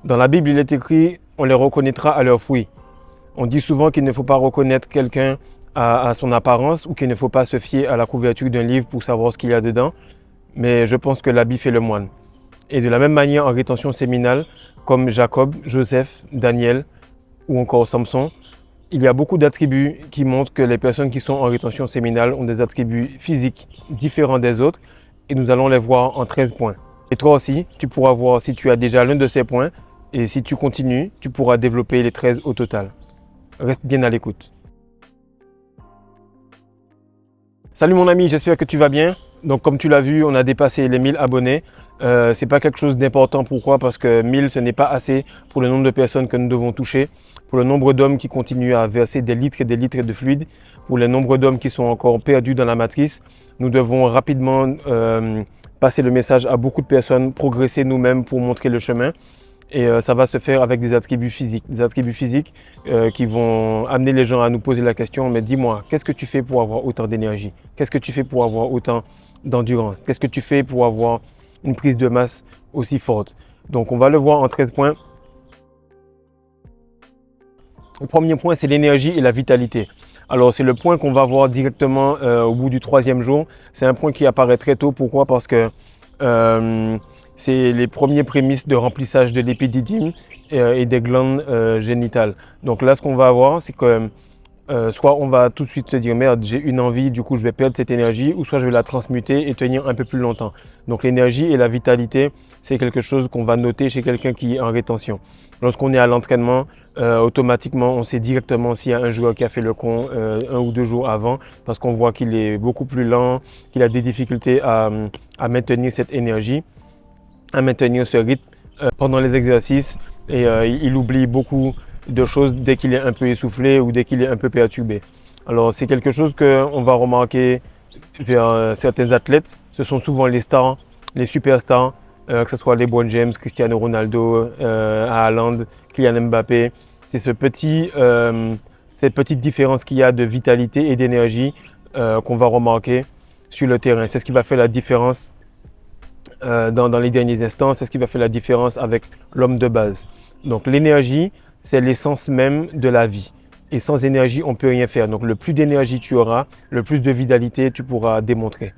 Dans la Bible, il est écrit « On les reconnaîtra à leurs fruits ». On dit souvent qu'il ne faut pas reconnaître quelqu'un à son apparence ou qu'il ne faut pas se fier à la couverture d'un livre pour savoir ce qu'il y a dedans. Mais je pense que l'habit fait le moine. Et de la même manière, en rétention séminale, comme Jacob, Joseph, Daniel ou encore Samson, il y a beaucoup d'attributs qui montrent que les personnes qui sont en rétention séminale ont des attributs physiques différents des autres et nous allons les voir en 13 points. Et toi aussi, tu pourras voir si tu as déjà l'un de ces points et si tu continues, tu pourras développer les 13 au total. Reste bien à l'écoute. Salut mon ami, j'espère que tu vas bien. Donc comme tu l'as vu, on a dépassé les 1000 abonnés. C'est pas quelque chose d'important. Pourquoi? Parce que 1000, ce n'est pas assez pour le nombre de personnes que nous devons toucher, pour le nombre d'hommes qui continuent à verser des litres et des litres de fluide, pour le nombre d'hommes qui sont encore perdus dans la matrice. Nous devons rapidement passer le message à beaucoup de personnes, progresser nous-mêmes pour montrer le chemin. Et ça va se faire avec des attributs physiques qui vont amener les gens à nous poser la question, mais dis-moi, qu'est-ce que tu fais pour avoir autant d'énergie? Qu'est-ce que tu fais pour avoir autant d'endurance? Qu'est-ce que tu fais pour avoir une prise de masse aussi forte? Donc on va le voir en 13 points. Le premier point, c'est l'énergie et la vitalité. Alors c'est le point qu'on va voir directement au bout du 3e jour. C'est un point qui apparaît très tôt. Pourquoi? Parce que c'est les premiers prémices de remplissage de l'épididyme et des glandes génitales. Donc là, ce qu'on va avoir, c'est que soit on va tout de suite se dire merde, j'ai une envie, du coup je vais perdre cette énergie, ou soit je vais la transmuter et tenir un peu plus longtemps. Donc l'énergie et la vitalité, c'est quelque chose qu'on va noter chez quelqu'un qui est en rétention. Lorsqu'on est à l'entraînement, automatiquement on sait directement s'il y a un joueur qui a fait le con 1 ou 2 jours avant, parce qu'on voit qu'il est beaucoup plus lent, qu'il a des difficultés à maintenir cette énergie, à maintenir ce rythme pendant les exercices, et il oublie beaucoup de choses dès qu'il est un peu essoufflé ou dès qu'il est un peu perturbé. Alors c'est quelque chose qu'on va remarquer vers certains athlètes. Ce sont souvent les stars, les superstars, que ce soit LeBron James, Cristiano Ronaldo, Haaland, Kylian Mbappé. C'est cette petite différence qu'il y a de vitalité et d'énergie qu'on va remarquer sur le terrain. C'est ce qui va faire la différence dans les derniers instants. C'est ce qui va faire la différence avec l'homme de base. Donc l'énergie, c'est l'essence même de la vie. Et sans énergie, on ne peut rien faire. Donc le plus d'énergie tu auras, le plus de vitalité tu pourras démontrer.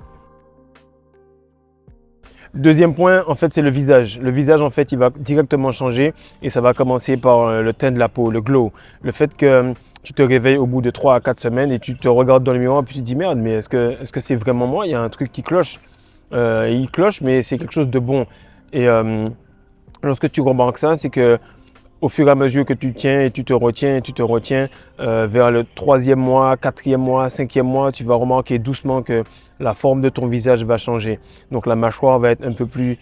Deuxième point, en fait, c'est le visage. Le visage, en fait, il va directement changer et ça va commencer par le teint de la peau, le glow. Le fait que tu te réveilles au bout de 3 à 4 semaines et tu te regardes dans le miroir et puis tu te dis merde, mais est-ce que c'est vraiment moi? Il y a un truc qui cloche. Il cloche, mais c'est quelque chose de bon. Et lorsque tu remarques ça, c'est que au fur et à mesure que tu tiens et tu te retiens, vers le 3e mois, 4e mois, 5e mois, tu vas remarquer doucement que la forme de ton visage va changer. Donc la mâchoire va être un peu plus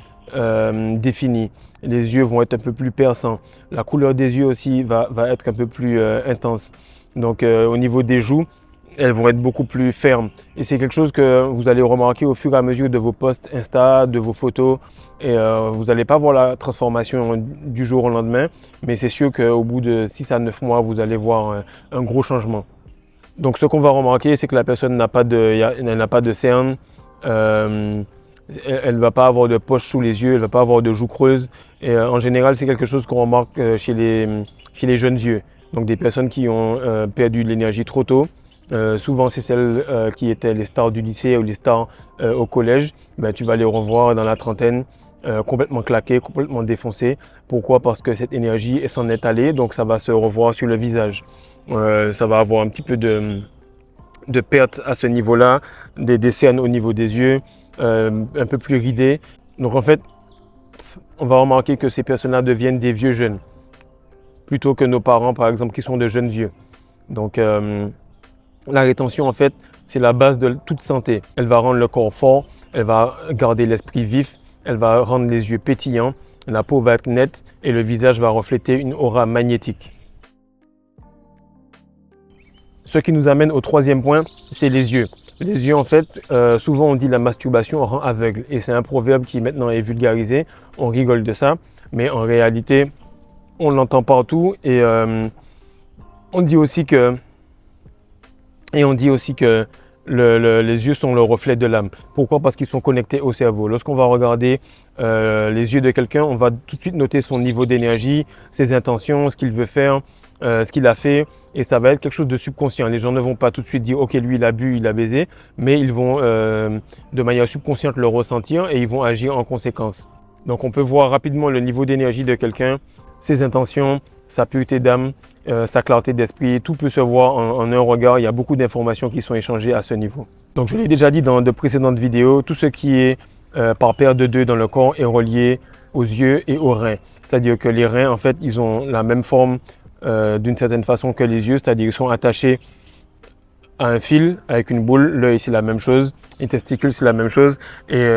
définie, les yeux vont être un peu plus perçants, la couleur des yeux aussi va être un peu plus intense. Donc au niveau des joues, elles vont être beaucoup plus fermes. Et c'est quelque chose que vous allez remarquer au fur et à mesure de vos posts Insta, de vos photos. Et vous n'allez pas voir la transformation du jour au lendemain, mais c'est sûr qu'au bout de 6 à 9 mois, vous allez voir un gros changement. Donc ce qu'on va remarquer, c'est que la personne n'a pas de cernes, elle ne va pas avoir de poche sous les yeux, elle ne va pas avoir de joues creuses. Et en général, c'est quelque chose qu'on remarque chez les jeunes vieux. Donc des personnes qui ont perdu de l'énergie trop tôt. Souvent, c'est celles qui étaient les stars du lycée ou les stars au collège. Ben, tu vas les revoir dans la trentaine, complètement claquées, complètement défoncées. Pourquoi? Parce que cette énergie s'en est allée, donc ça va se revoir sur le visage. Ça va avoir un petit peu de perte à ce niveau-là, des cernes au niveau des yeux, un peu plus ridées. Donc en fait, on va remarquer que ces personnes-là deviennent des vieux jeunes, plutôt que nos parents, par exemple, qui sont de jeunes vieux. Donc la rétention, en fait, c'est la base de toute santé. Elle va rendre le corps fort, elle va garder l'esprit vif, elle va rendre les yeux pétillants, la peau va être nette et le visage va refléter une aura magnétique. Ce qui nous amène au 3e point, c'est les yeux. Les yeux, en fait, souvent on dit la masturbation rend aveugle et c'est un proverbe qui maintenant est vulgarisé. On rigole de ça, mais en réalité, on l'entend partout et on dit aussi que les yeux sont le reflet de l'âme. Pourquoi? Parce qu'ils sont connectés au cerveau. Lorsqu'on va regarder les yeux de quelqu'un, on va tout de suite noter son niveau d'énergie, ses intentions, ce qu'il veut faire, ce qu'il a fait. Et ça va être quelque chose de subconscient. Les gens ne vont pas tout de suite dire « Ok, lui, il a bu, il a baisé », mais ils vont de manière subconsciente le ressentir et ils vont agir en conséquence. Donc on peut voir rapidement le niveau d'énergie de quelqu'un, ses intentions, sa pureté d'âme, sa clarté d'esprit. Tout peut se voir en un regard. Il y a beaucoup d'informations qui sont échangées à ce niveau. Donc je l'ai déjà dit dans de précédentes vidéos, tout ce qui est par paire de deux dans le corps est relié aux yeux et aux reins. C'est-à-dire que les reins, en fait, ils ont la même forme d'une certaine façon que les yeux, c'est-à-dire qu'ils sont attachés à un fil avec une boule. L'œil, c'est la même chose. Les testicules, c'est la même chose. Et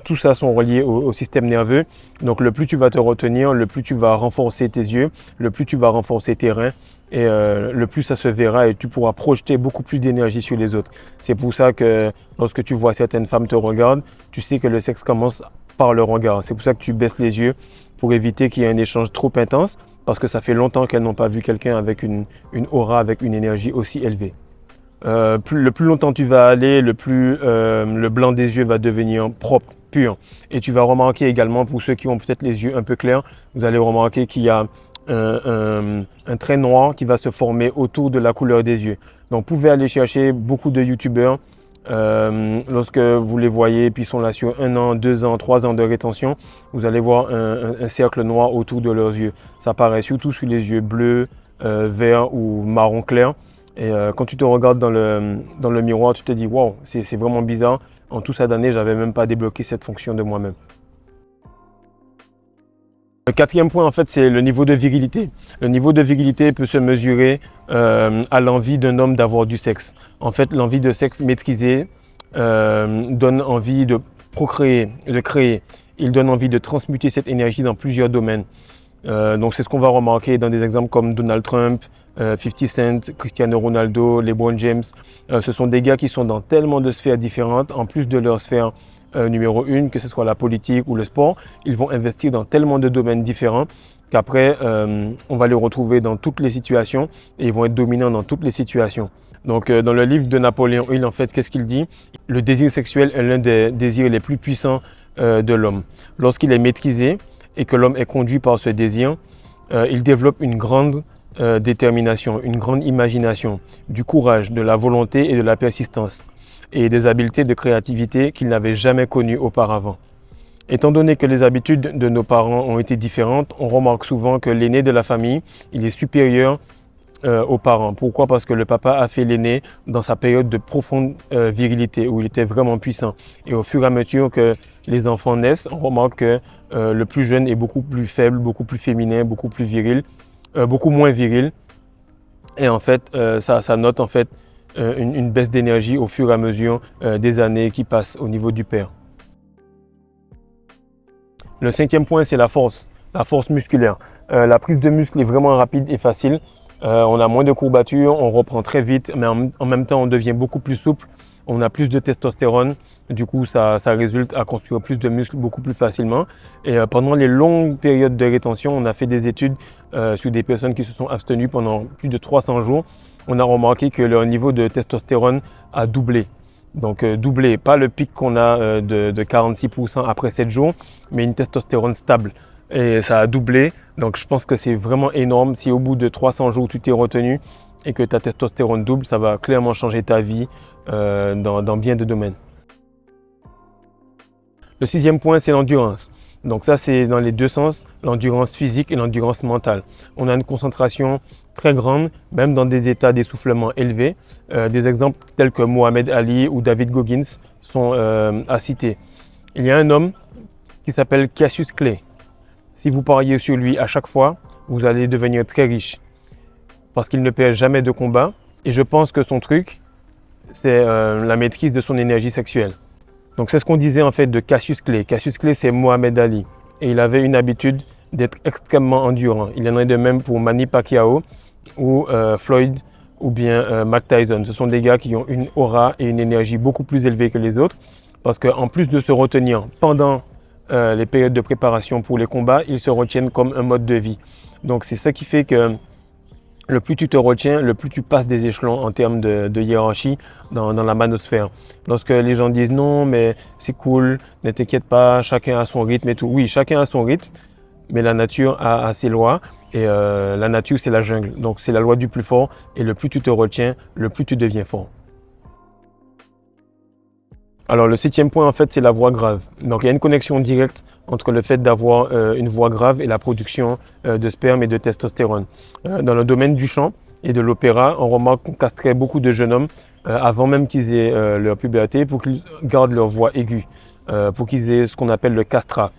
tout ça sont reliés au système nerveux. Donc, le plus tu vas te retenir, le plus tu vas renforcer tes yeux, le plus tu vas renforcer tes reins. Et le plus ça se verra et tu pourras projeter beaucoup plus d'énergie sur les autres. C'est pour ça que lorsque tu vois certaines femmes te regarder, tu sais que le sexe commence par le regard. C'est pour ça que tu baisses les yeux pour éviter qu'il y ait un échange trop intense parce que ça fait longtemps qu'elles n'ont pas vu quelqu'un avec une aura, avec une énergie aussi élevée. Le plus longtemps tu vas aller, le plus le blanc des yeux va devenir propre, pur. Et tu vas remarquer également, pour ceux qui ont peut-être les yeux un peu clairs, vous allez remarquer qu'il y a un trait noir qui va se former autour de la couleur des yeux. Donc vous pouvez aller chercher beaucoup de youtubeurs lorsque vous les voyez, puis ils sont là sur 1 an, 2 ans, 3 ans de rétention, vous allez voir un cercle noir autour de leurs yeux. Ça apparaît surtout sur les yeux bleus, verts ou marron clair. Et quand tu te regardes dans le miroir, tu te dis « Wow, c'est vraiment bizarre. En tout ça d'année, je n'avais même pas débloqué cette fonction de moi-même. » Le quatrième point, en fait, c'est le niveau de virilité. Le niveau de virilité peut se mesurer à l'envie d'un homme d'avoir du sexe. En fait, l'envie de sexe maîtrisée donne envie de procréer, de créer. Il donne envie de transmuter cette énergie dans plusieurs domaines. Donc, c'est ce qu'on va remarquer dans des exemples comme Donald Trump, 50 Cent, Cristiano Ronaldo, LeBron James. Ce sont des gars qui sont dans tellement de sphères différentes, en plus de leur sphère numéro 1, que ce soit la politique ou le sport. Ils vont investir dans tellement de domaines différents qu'après, on va les retrouver dans toutes les situations et ils vont être dominants dans toutes les situations. Donc, dans le livre de Napoléon Hill, en fait, qu'est-ce qu'il dit? Le désir sexuel est l'un des désirs les plus puissants de l'homme. Lorsqu'il est maîtrisé et que l'homme est conduit par ce désir, il développe une grande détermination, une grande imagination, du courage, de la volonté et de la persistance, et des habiletés de créativité qu'il n'avait jamais connues auparavant. Étant donné que les habitudes de nos parents ont été différentes, on remarque souvent que l'aîné de la famille, il est supérieur aux parents. Pourquoi? Parce que le papa a fait l'aîné dans sa période de profonde virilité, où il était vraiment puissant. Et au fur et à mesure que les enfants naissent, on remarque que le plus jeune est beaucoup plus faible, beaucoup plus féminin, beaucoup plus viril, beaucoup moins viril. Et en fait, ça note en fait une baisse d'énergie au fur et à mesure des années qui passent au niveau du père. Le cinquième point, c'est la force musculaire. La prise de muscle est vraiment rapide et facile. On a moins de courbatures, on reprend très vite, mais en même temps, on devient beaucoup plus souple. On a plus de testostérone. Du coup, ça résulte à construire plus de muscles beaucoup plus facilement. Et pendant les longues périodes de rétention, on a fait des études sur des personnes qui se sont abstenues pendant plus de 300 jours. On a remarqué que leur niveau de testostérone a doublé. Donc doublé, pas le pic qu'on a de 46% après 7 jours, mais une testostérone stable. Et ça a doublé, donc je pense que c'est vraiment énorme. Si au bout de 300 jours tu t'es retenu et que ta testostérone double, ça va clairement changer ta vie dans bien de domaines. Le sixième point, c'est l'endurance. Donc ça, c'est dans les deux sens, l'endurance physique et l'endurance mentale. On a une concentration très grande, même dans des états d'essoufflement élevés. Des exemples tels que Mohamed Ali ou David Goggins sont à citer. Il y a un homme qui s'appelle Cassius Clay. Si vous pariez sur lui à chaque fois, vous allez devenir très riche parce qu'il ne perd jamais de combat. Et je pense que son truc, c'est la maîtrise de son énergie sexuelle. Donc c'est ce qu'on disait en fait de Cassius Clay. Cassius Clay, c'est Mohamed Ali. Et il avait une habitude d'être extrêmement endurant. Il en est de même pour Manny Pacquiao ou Floyd ou bien Mike Tyson. Ce sont des gars qui ont une aura et une énergie beaucoup plus élevée que les autres. Parce qu'en plus de se retenir pendant les périodes de préparation pour les combats, ils se retiennent comme un mode de vie. Donc c'est ça qui fait que le plus tu te retiens, le plus tu passes des échelons en termes de hiérarchie dans la manosphère. Lorsque les gens disent non, mais c'est cool, ne t'inquiète pas, chacun a son rythme et tout. Oui, chacun a son rythme, mais la nature a ses lois et la nature, c'est la jungle. Donc, c'est la loi du plus fort et le plus tu te retiens, le plus tu deviens fort. Alors, le septième point, en fait, c'est la voix grave. Donc, il y a une connexion directe entre le fait d'avoir une voix grave et la production de sperme et de testostérone. Dans le domaine du chant et de l'opéra, on remarque qu'on castrait beaucoup de jeunes hommes avant même qu'ils aient leur puberté pour qu'ils gardent leur voix aiguë, pour qu'ils aient ce qu'on appelle le castrat.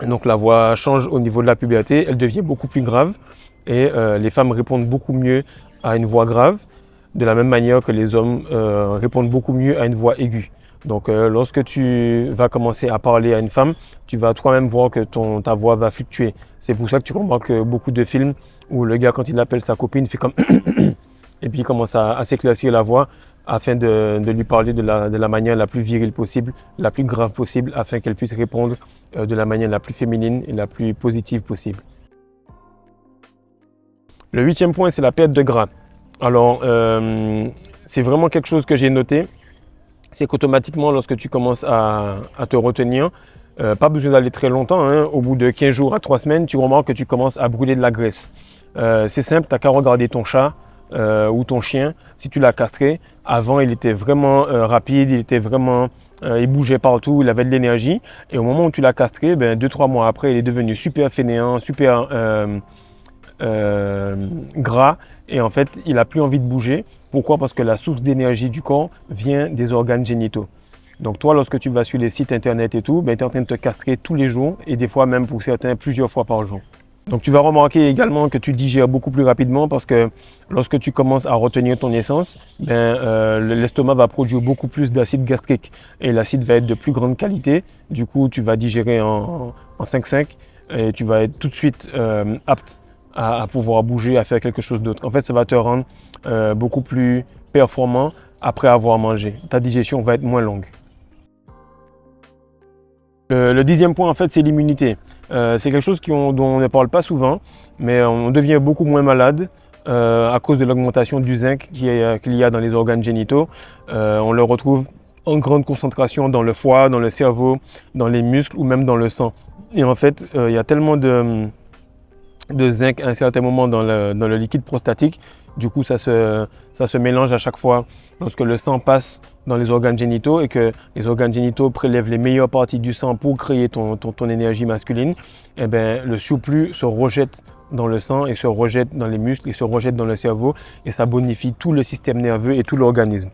Donc, la voix change au niveau de la puberté, elle devient beaucoup plus grave et les femmes répondent beaucoup mieux à une voix grave, de la même manière que les hommes répondent beaucoup mieux à une voix aiguë. Donc, lorsque tu vas commencer à parler à une femme, tu vas toi-même voir que ta voix va fluctuer. C'est pour ça que tu remarques beaucoup de films où le gars, quand il appelle sa copine, il fait comme et puis il commence à s'éclaircir la voix afin de lui parler de la manière la plus virile possible, la plus grave possible, afin qu'elle puisse répondre de la manière la plus féminine et la plus positive possible. Le huitième point, c'est la perte de gras. Alors, c'est vraiment quelque chose que j'ai noté. C'est qu'automatiquement, lorsque tu commences à te retenir, pas besoin d'aller très longtemps, hein, au bout de 15 jours à 3 semaines, tu remarques que tu commences à brûler de la graisse. C'est simple, tu n'as qu'à regarder ton chat ou ton chien. Si tu l'as castré, avant il était vraiment rapide, il bougeait partout, il avait de l'énergie. Et au moment où tu l'as castré, 2-3 mois après, il est devenu super fainéant, super gras. Et en fait, il n'a plus envie de bouger. Pourquoi? Parce que la source d'énergie du corps vient des organes génitaux. Donc toi, lorsque tu vas sur les sites internet et tout, tu es en train de te castrer tous les jours et des fois même pour certains plusieurs fois par jour. Donc tu vas remarquer également que tu digères beaucoup plus rapidement parce que lorsque tu commences à retenir ton essence, l'estomac va produire beaucoup plus d'acide gastrique et l'acide va être de plus grande qualité. Du coup, tu vas digérer en 5-5 et tu vas être tout de suite apte à pouvoir bouger, à faire quelque chose d'autre. En fait, ça va te rendre beaucoup plus performant après avoir mangé. Ta digestion va être moins longue. Le dixième point, en fait, c'est l'immunité. C'est quelque chose dont on ne parle pas souvent, mais on devient beaucoup moins malade à cause de l'augmentation du zinc qu'il y a dans les organes génitaux. On le retrouve en grande concentration dans le foie, dans le cerveau, dans les muscles ou même dans le sang. Et en fait, il y a tellement de zinc à un certain moment dans le liquide prostatique. Du coup, ça se mélange à chaque fois lorsque le sang passe dans les organes génitaux et que les organes génitaux prélèvent les meilleures parties du sang pour créer ton énergie masculine. Et le surplus se rejette dans le sang et se rejette dans les muscles et se rejette dans le cerveau et ça bonifie tout le système nerveux et tout l'organisme.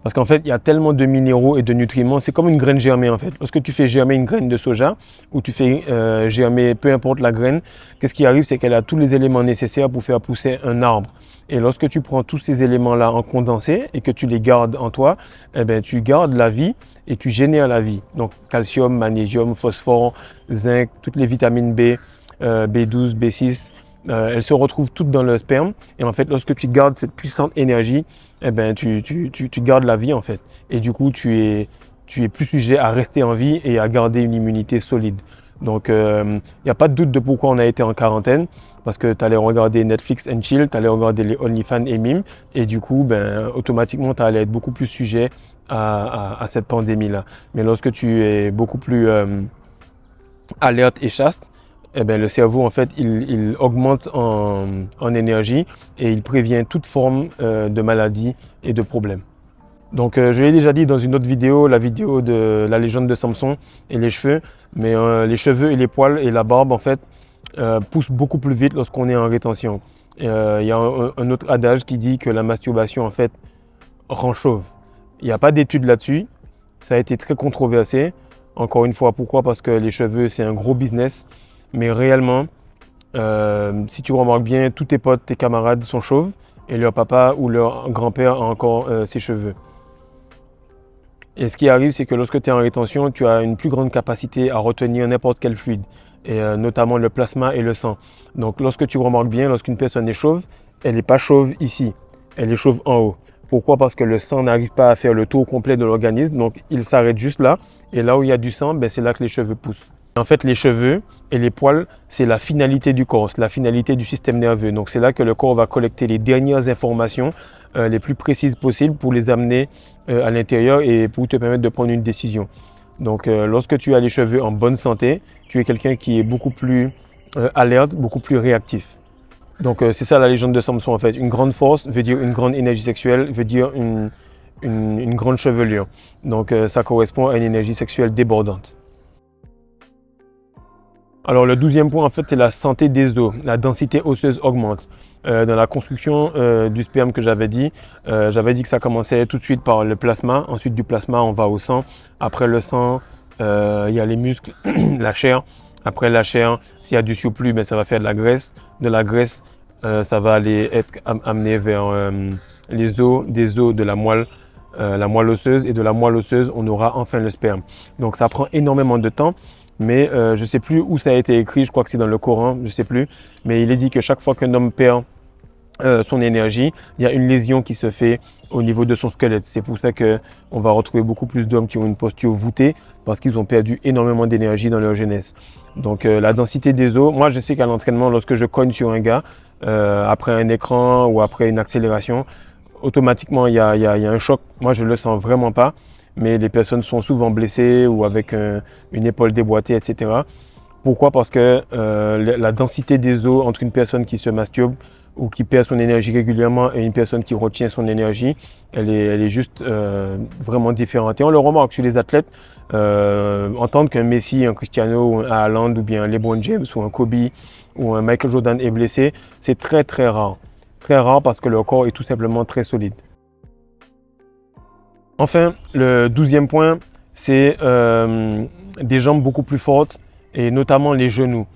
Parce qu'en fait, il y a tellement de minéraux et de nutriments, c'est comme une graine germée en fait. Lorsque tu fais germer une graine de soja ou tu fais germer peu importe la graine, qu'est-ce qui arrive? C'est qu'elle a tous les éléments nécessaires pour faire pousser un arbre. Et lorsque tu prends tous ces éléments-là en condensé et que tu les gardes en toi, tu gardes la vie et tu génères la vie. Donc calcium, magnésium, phosphore, zinc, toutes les vitamines B, B12, B6, elles se retrouvent toutes dans le sperme. Et en fait, lorsque tu gardes cette puissante énergie, tu gardes la vie en fait. Et du coup, tu es plus sujet à rester en vie et à garder une immunité solide. Donc, il n'y a pas de doute de pourquoi on a été en quarantaine. Parce que tu allais regarder Netflix and chill, tu allais regarder les OnlyFans et Mime. Et du coup, automatiquement, tu allais être beaucoup plus sujet à cette pandémie-là. Mais lorsque tu es beaucoup plus alerte et chaste, le cerveau, en fait, il augmente en énergie et il prévient toute forme de maladie et de problème. Donc, je l'ai déjà dit dans une autre vidéo, la vidéo de la légende de Samson et les cheveux. Mais les cheveux et les poils et la barbe, en fait, poussent beaucoup plus vite lorsqu'on est en rétention. Il y a un autre adage qui dit que la masturbation, en fait, rend chauve. Il n'y a pas d'études là-dessus. Ça a été très controversé. Encore une fois, pourquoi? Parce que les cheveux, c'est un gros business. Mais réellement, si tu remarques bien, tous tes potes, tes camarades sont chauves et leur papa ou leur grand-père a encore ses cheveux. Et ce qui arrive, c'est que lorsque tu es en rétention, tu as une plus grande capacité à retenir n'importe quel fluide, et notamment le plasma et le sang. Donc lorsque tu remarques bien, lorsqu'une personne est chauve, elle n'est pas chauve ici, elle est chauve en haut. Pourquoi? Parce que le sang n'arrive pas à faire le tour complet de l'organisme, donc il s'arrête juste là. Et là où il y a du sang, c'est là que les cheveux poussent. En fait, les cheveux et les poils, c'est la finalité du corps, c'est la finalité du système nerveux. Donc c'est là que le corps va collecter les dernières informations les plus précises possibles pour les amener à l'intérieur et pour te permettre de prendre une décision. Donc lorsque tu as les cheveux en bonne santé, tu es quelqu'un qui est beaucoup plus alerte, beaucoup plus réactif. Donc c'est ça la légende de Samson en fait. Une grande force veut dire une grande énergie sexuelle, veut dire une grande chevelure. Donc ça correspond à une énergie sexuelle débordante. Alors le 12e point en fait c'est la santé des os, la densité osseuse augmente. Dans la construction du sperme que j'avais dit que ça commençait tout de suite par le plasma, ensuite du plasma on va au sang, après le sang il y a les muscles, la chair, après la chair s'il y a du surplus ben, ça va faire de la graisse ça va aller être amené vers les os, des os de la moelle osseuse et de la moelle osseuse on aura enfin le sperme. Donc ça prend énormément de temps. Mais je ne sais plus où ça a été écrit, je crois que c'est dans le Coran, je ne sais plus. Mais il est dit que chaque fois qu'un homme perd son énergie, il y a une lésion qui se fait au niveau de son squelette. C'est pour ça qu'on va retrouver beaucoup plus d'hommes qui ont une posture voûtée parce qu'ils ont perdu énormément d'énergie dans leur jeunesse. Donc la densité des os, moi je sais qu'à l'entraînement, lorsque je cogne sur un gars, après un écran ou après une accélération, automatiquement il y a un choc. Moi je ne le sens vraiment pas. Mais les personnes sont souvent blessées ou avec une épaule déboîtée, etc. Pourquoi? Parce que la densité des os entre une personne qui se masturbe ou qui perd son énergie régulièrement et une personne qui retient son énergie, elle est juste vraiment différente. Et on le remarque sur les athlètes, entendre qu'un Messi, un Cristiano, un Haaland ou bien un LeBron James ou un Kobe ou un Michael Jordan est blessé, c'est très très rare. Très rare parce que leur corps est tout simplement très solide. Enfin, le 12e point, c'est des jambes beaucoup plus fortes et notamment les genoux.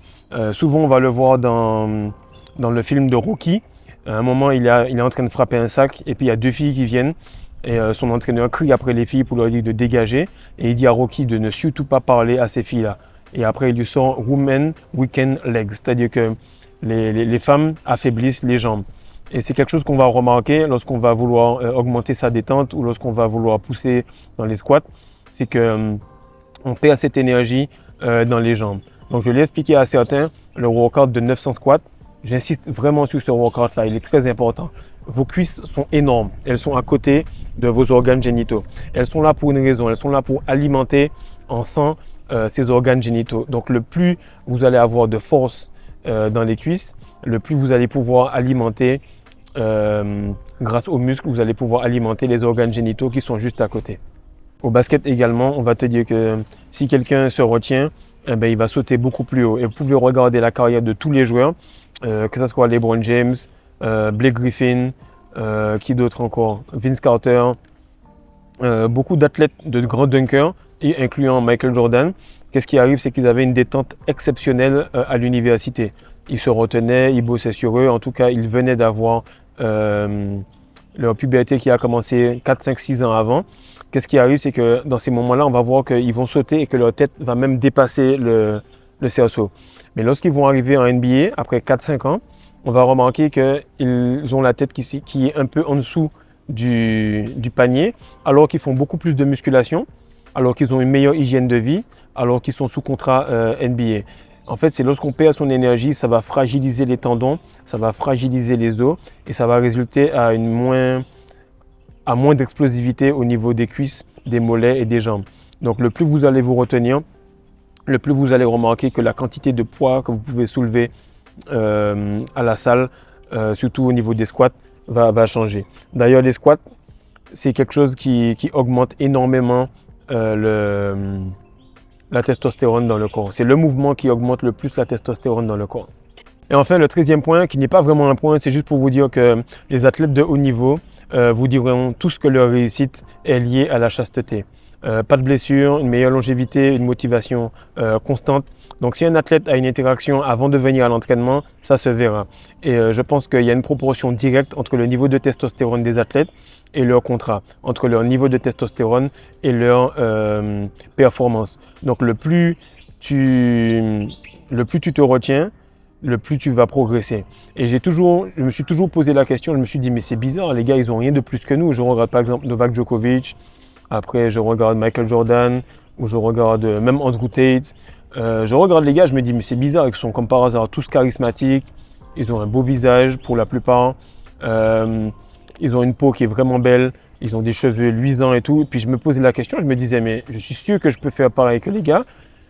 Souvent, on va le voir dans le film de Rocky. À un moment, il est en train de frapper un sac et puis il y a deux filles qui viennent et son entraîneur crie après les filles pour leur dire de dégager et il dit à Rocky de ne surtout pas parler à ces filles-là. Et après, il lui sort « Women weaken legs », c'est-à-dire que les femmes affaiblissent les jambes. Et c'est quelque chose qu'on va remarquer lorsqu'on va vouloir augmenter sa détente ou lorsqu'on va vouloir pousser dans les squats, c'est qu'on perd cette énergie dans les jambes. Donc je l'ai expliqué à certains, le workout de 900 squats, j'insiste vraiment sur ce workout-là, il est très important. Vos cuisses sont énormes, elles sont à côté de vos organes génitaux. Elles sont là pour une raison, elles sont là pour alimenter en sang ces organes génitaux. Donc le plus vous allez avoir de force dans les cuisses, le plus vous allez pouvoir alimenter grâce aux muscles, vous allez pouvoir alimenter les organes génitaux qui sont juste à côté. Au basket également, on va te dire que si quelqu'un se retient, eh ben, il va sauter beaucoup plus haut. Et vous pouvez regarder la carrière de tous les joueurs, que ce soit LeBron James, Blake Griffin, qui d'autre encore, Vince Carter, beaucoup d'athlètes de grands dunkers, incluant Michael Jordan. Qu'est-ce qui arrive, c'est qu'ils avaient une détente exceptionnelle à l'université. Ils se retenaient, ils bossaient sur eux. En tout cas, ils venaient d'avoir leur puberté qui a commencé 4, 5, 6 ans avant. Qu'est-ce qui arrive, c'est que dans ces moments-là, on va voir qu'ils vont sauter et que leur tête va même dépasser le cerceau. Mais lorsqu'ils vont arriver en NBA, après 4, 5 ans, on va remarquer qu'ils ont la tête qui est un peu en dessous du panier, alors qu'ils font beaucoup plus de musculation, alors qu'ils ont une meilleure hygiène de vie, alors qu'ils sont sous contrat NBA. En fait, c'est lorsqu'on perd son énergie, ça va fragiliser les tendons, ça va fragiliser les os et ça va résulter à moins d'explosivité au niveau des cuisses, des mollets et des jambes. Donc le plus vous allez vous retenir, le plus vous allez remarquer que la quantité de poids que vous pouvez soulever à la salle, surtout au niveau des squats, va changer. D'ailleurs, les squats, c'est quelque chose qui augmente énormément la testostérone dans le corps. C'est le mouvement qui augmente le plus la testostérone dans le corps. Et enfin, le 13e point, qui n'est pas vraiment un point, c'est juste pour vous dire que les athlètes de haut niveau vous diront tous que leur réussite est liée à la chasteté. Pas de blessure, une meilleure longévité, une motivation constante. Donc si un athlète a une interaction avant de venir à l'entraînement, ça se verra. Et je pense qu'il y a une proportion directe entre le niveau de testostérone des athlètes et leur contrat, entre leur niveau de testostérone et leur performance. Donc le plus tu te retiens, le plus tu vas progresser. Et je me suis toujours posé la question, je me suis dit mais c'est bizarre, les gars ils n'ont rien de plus que nous. Je regarde par exemple Novak Djokovic, après je regarde Michael Jordan, ou je regarde même Andrew Tate, Je regarde les gars, je me dis, mais c'est bizarre, ils sont comme par hasard tous charismatiques, ils ont un beau visage pour la plupart, ils ont une peau qui est vraiment belle, ils ont des cheveux luisants et tout. Et puis je me posais la question, je me disais, mais je suis sûr que je peux faire pareil que les gars.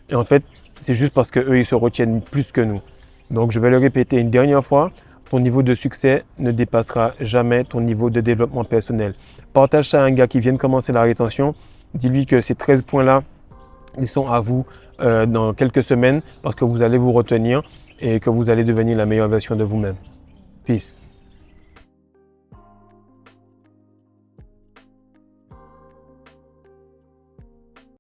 Et en fait, c'est juste parce qu'eux, ils se retiennent plus que nous. Donc je vais le répéter une dernière fois, ton niveau de succès ne dépassera jamais ton niveau de développement personnel. Partage ça à un gars qui vient de commencer la rétention, dis-lui que ces 13 points-là, ils sont à vous dans quelques semaines parce que vous allez vous retenir et que vous allez devenir la meilleure version de vous-même. Peace.